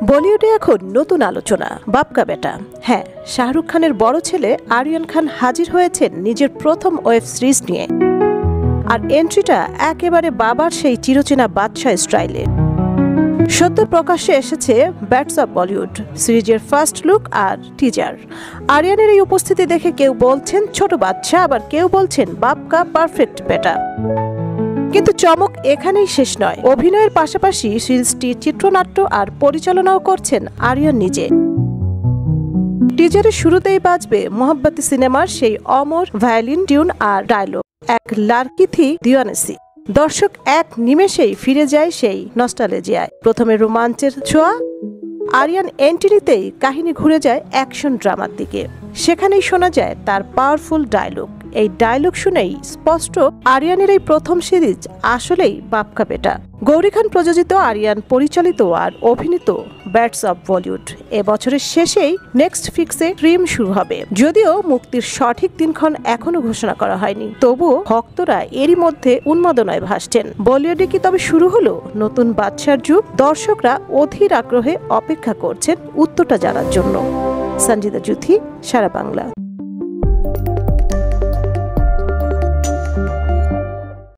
বলিউডে এখন নতুন আলোচনা বাপ কা বেটা। হ্যাঁ, শাহরুখ খানের বড় ছেলে আরিয়ান খান হাজির হয়েছেন নিজের প্রথম ওয়েব সিরিজ নিয়ে। আর এন্ট্রিটা একেবারে বাবার সেই চিরচেনা বাদশা স্টাইলে। সদ্য প্রকাশ্যে এসেছে ব্যাটস অব বলিউড সিরিজের ফার্স্ট লুক আর টিজার। আরিয়ানের এই উপস্থিতি দেখে কেউ বলছেন ছোট বাচ্চা, আবার কেউ বলছেন বাপ কা পারফেক্ট বেটা। কিন্তু চমক এখানেই শেষ নয়। অভিনয়ের পাশাপাশি সিরিজটি চিত্রনাট্য আর পরিচালনাও করছেন আরিয়ান নিজে। টিজারের শুরুতেই বাজবে মোহাব্বতী সিনেমার সেই অমর ভায়োলিন টিউন আর ডায়লগ, এক লাড়কি থি দিওয়ানা সি। দর্শক এক নিমেষেই ফিরে যায় সেই নস্টালজিয়ায়। প্রথমে রোমাঞ্চের ছোঁয়া, আরিয়ান এন্ট্রিতেই কাহিনী ঘুরে যায় অ্যাকশন ড্রামার দিকে। সেখানেই শোনা যায় তার পাওয়ারফুল ডায়লগ। এই ডায়লগ শুনেই স্পষ্ট আরিয়ানের এই প্রথম সিরিজ আসলেই বাপ কা বেটা। গৌরী খান প্রযোজিত, আরিয়ান পরিচালিত আর অভিনীত ব্যাটস অব বলিউড এবছরের শেষেই নেক্সট ফিক্সে স্ট্রিম শুরু হবে। যদিও মুক্তির সঠিক দিনক্ষণ এখনো ঘোষণা করা হয়নি, তবুও ভক্তরা এরই মধ্যে উন্মাদনায় ভাসছেন। বলিউডে কি তবে শুরু হলো নতুন বাদশার যুগ? দর্শকরা অধীর আগ্রহে অপেক্ষা করছেন উত্তরটা জানার জন্য। সঞ্জিদা জুথি, সারা বাংলা।